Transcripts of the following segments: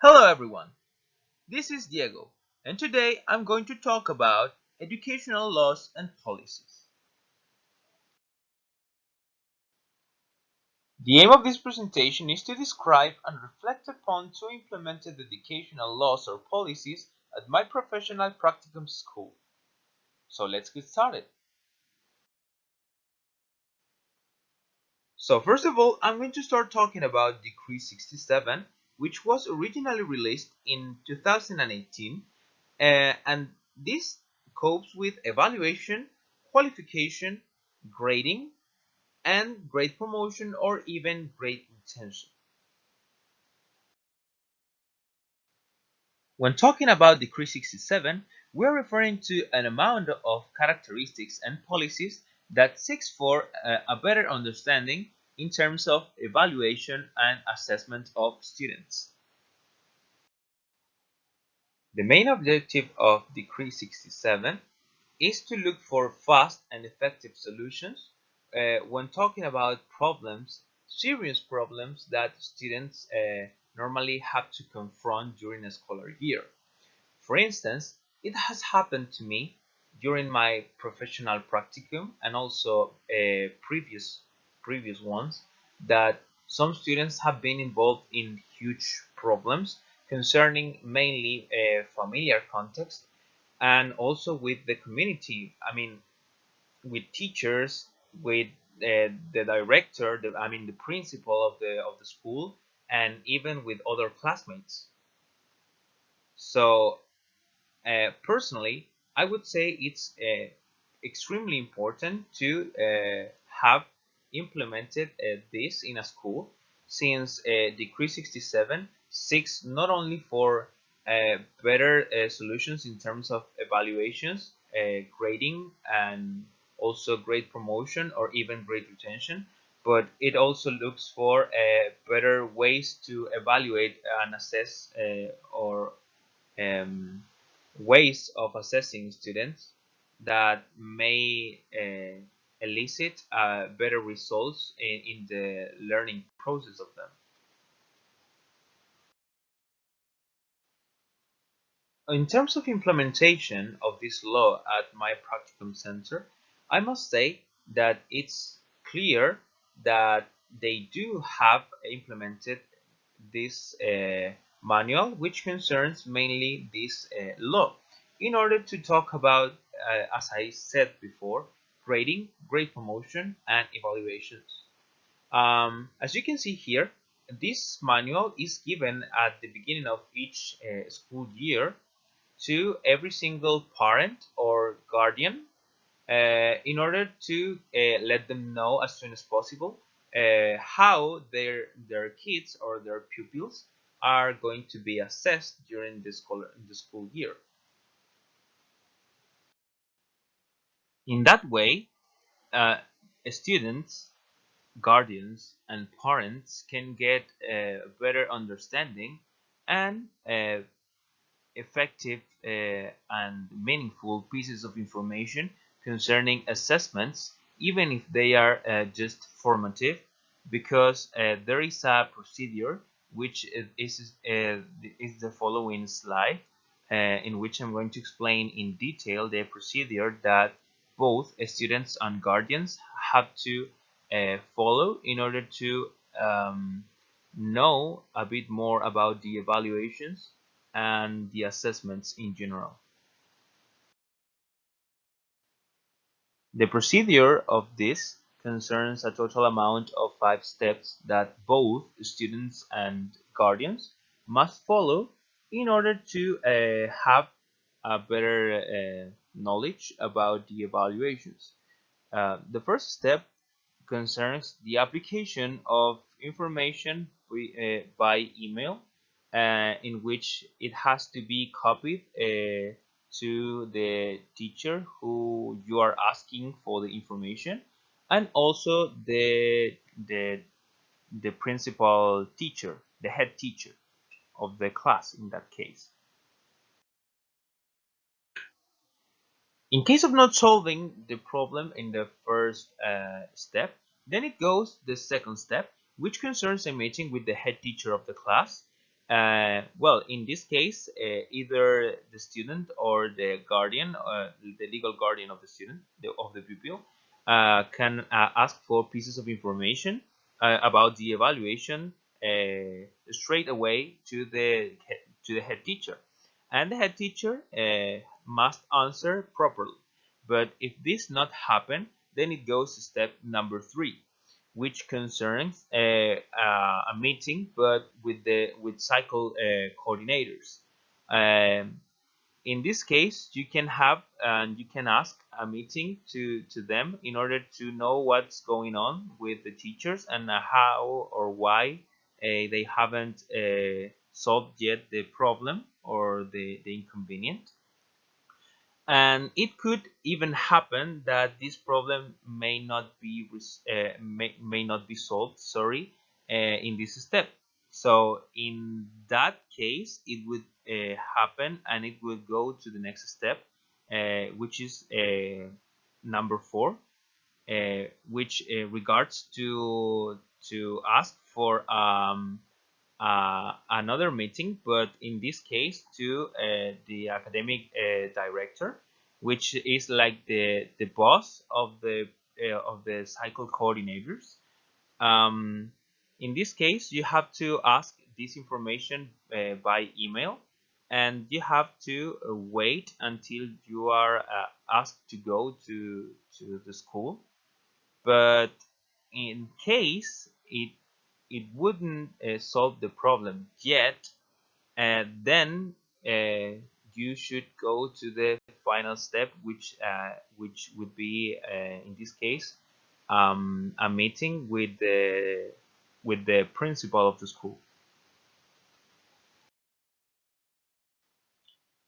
Hello everyone, this is Diego, and today I'm going to talk about educational laws and policies. The aim of this presentation is to describe and reflect upon two implemented educational laws or policies at my professional practicum school. So let's get started. So first of all, I'm going to start talking about Decree 67, which was originally released in 2018, and this copes with evaluation, qualification, grading, and grade promotion or even grade retention. When talking about Decree 67, we are referring to an amount of characteristics and policies that seeks for a better understanding in terms of evaluation and assessment of students. The main objective of Decree 67 is to look for fast and effective solutions when talking about problems, serious problems that students normally have to confront during a scholar year. For instance, it has happened to me during my professional practicum and also previous ones that some students have been involved in huge problems concerning mainly a familiar context and also with the community. I mean, with teachers, with the director, the principal of the school, and even with other classmates. So personally, I would say it's extremely important to have implemented this in a school, since Decree 67 seeks not only for better solutions in terms of evaluations, grading, and also grade promotion or even grade retention, but it also looks for better ways to evaluate and assess or um, ways of assessing students that may elicit better results in the learning process of them. In terms of implementation of this law at my practicum center, I must say that it's clear that they do have implemented this manual, which concerns mainly this law, in order to talk about, as I said before, grading, grade promotion, and evaluations. As you can see here, this manual is given at the beginning of each school year to every single parent or guardian in order to let them know as soon as possible how their kids or their pupils are going to be assessed during the school year. In that way, uh, students, guardians, and parents can get a better understanding and effective and meaningful pieces of information concerning assessments, even if they are just formative, because there is a procedure which is the following slide, in which I'm going to explain in detail the procedure that both students and guardians have to follow in order to know a bit more about the evaluations and the assessments in general. The procedure of this concerns a total amount of 5 steps that both students and guardians must follow in order to have a better knowledge about the evaluations. The first step concerns the application of information by email, in which it has to be copied to the teacher who you are asking for the information, and also the principal teacher, the head teacher of the class in that case. In case of not solving the problem in the first step, then it goes the second step, which concerns a meeting with the head teacher of the class, Well, in this case, either the student or the guardian, the legal guardian of the student, of the pupil, can ask for pieces of information about the evaluation straight away to the head teacher, and the head teacher must answer properly. But if this not happen, then it goes to step number 3, which concerns a meeting, but with cycle coordinators. Um, in this case, you can have and you can ask a meeting to them in order to know what's going on with the teachers and how or why they haven't solved yet the problem or the inconvenience. And it could even happen that this problem may not be solved, sorry, in this step. So in that case, it would happen and it would go to the next step, which is number 4, which regards to ask for another meeting, but in this case to the academic director, which is like the boss of the cycle coordinators. Um, in this case, you have to ask this information by email, and you have to wait until you are asked to go to the school. But in case it wouldn't solve the problem yet, then uh, you should go to the final step, which would be in this case a meeting with the principal of the school.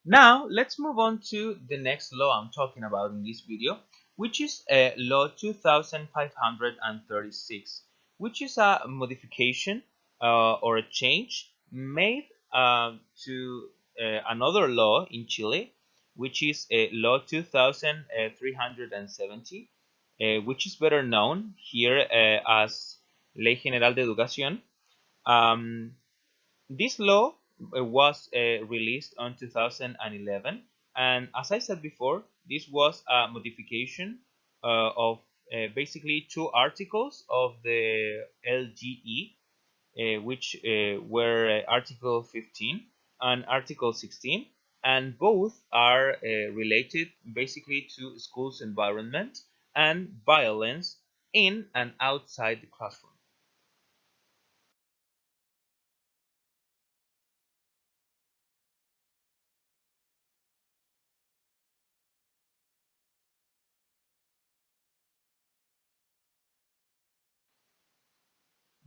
Now, let's move on to the next law I'm talking about in this video, which is Law 2536, which is a modification or a change made to another law in Chile, which is Law 2370, which is better known here as Ley General de Educación. Um, this law was released on 2011, and as I said before, this was a modification of basically 2 articles of the LGE, which were Article 15 and Article 16, and both are related basically to schools environment and violence in and outside the classroom.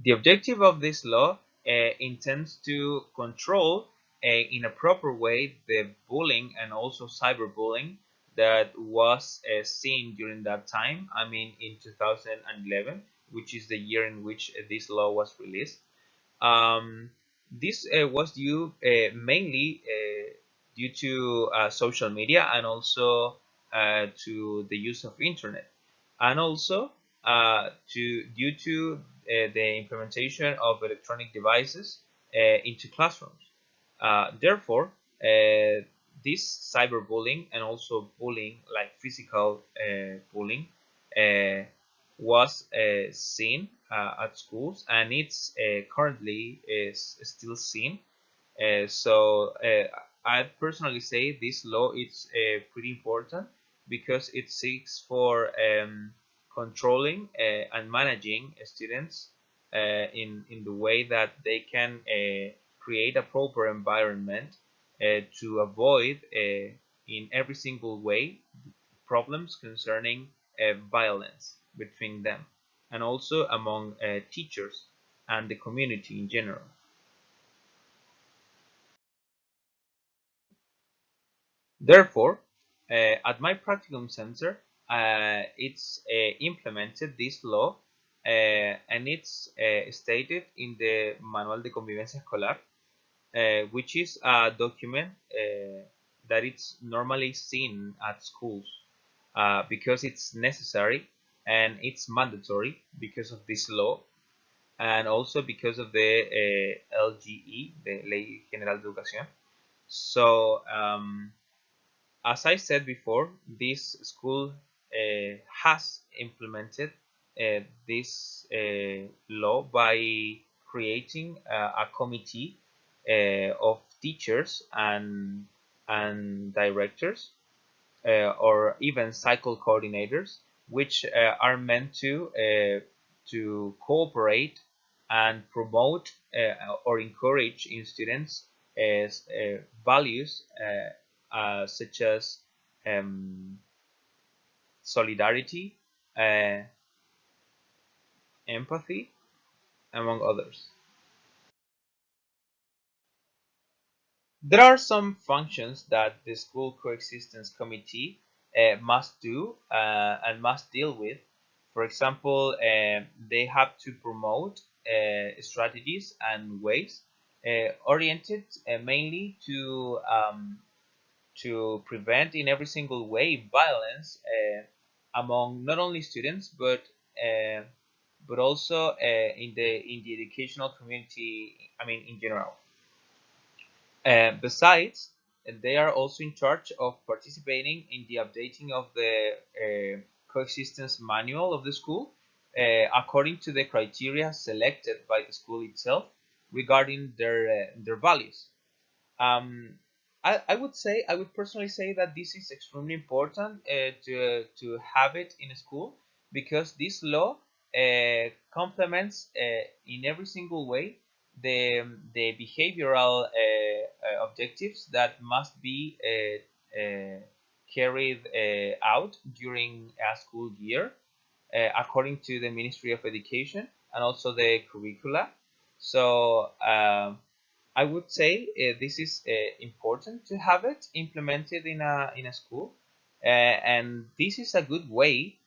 The objective of this law intends to control in a proper way the bullying and also cyberbullying that was seen during that time. I mean, in 2011, which is the year in which this law was released. Um, this was due mainly due to social media and also to the use of internet, and also to due to the implementation of electronic devices into classrooms. Therefore, this cyberbullying and also bullying, like physical bullying, uh, was seen at schools, and it's currently is still seen. So I personally say this law is pretty important because it seeks for controlling and managing students in the way that they can create a proper environment to avoid in every single way problems concerning violence between them and also among teachers and the community in general. Therefore, at my practicum center, it's implemented this law and it's stated in the Manual de Convivencia Escolar, which is a document that it's normally seen at schools because it's necessary and it's mandatory because of this law. and also because of the LGE, the Ley General de Educación. So, as I said before, this school has implemented this law by creating a committee of teachers and directors or even cycle coordinators, which are meant to cooperate and promote or encourage in students values such as um, solidarity, uh, empathy, among others. There are some functions that the school coexistence committee must do and must deal with. For example, they have to promote strategies and ways oriented mainly to prevent in every single way violence among not only students uh, but also in the educational community. I mean, in general. Besides, they are also in charge of participating in the updating of the coexistence manual of the school according to the criteria selected by the school itself regarding their values. Um, I would personally say that this is extremely important to have it in a school because this law complements in every single way the behavioral objectives that must be carried out during a school year according to the Ministry of Education and also the curricula. So I would say this is important to have it implemented in a school, and this is a good way.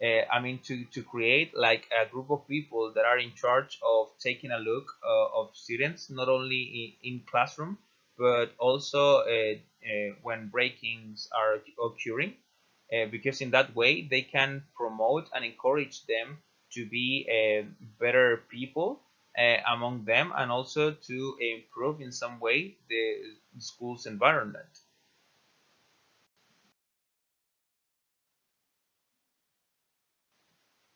I mean, to create like a group of people that are in charge of taking a look of students, not only in classroom, but also when breakings are occurring, because in that way they can promote and encourage them to be better people among them and also to improve in some way the school's environment.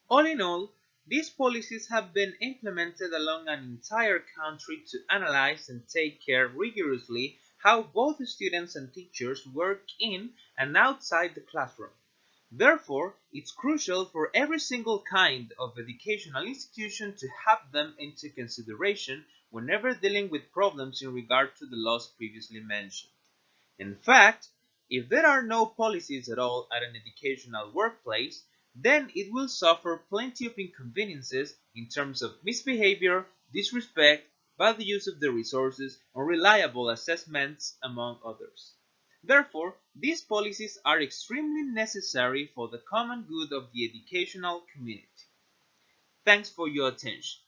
All in all, these policies have been implemented along an entire country to analyze and take care rigorously how both students and teachers work in and outside the classroom. Therefore, it's crucial for every single kind of educational institution to have them into consideration whenever dealing with problems in regard to the laws previously mentioned. In fact, if there are no policies at all at an educational workplace, then it will suffer plenty of inconveniences in terms of misbehavior, disrespect, bad use of the resources, unreliable assessments, among others. Therefore, these policies are extremely necessary for the common good of the educational community. Thanks for your attention.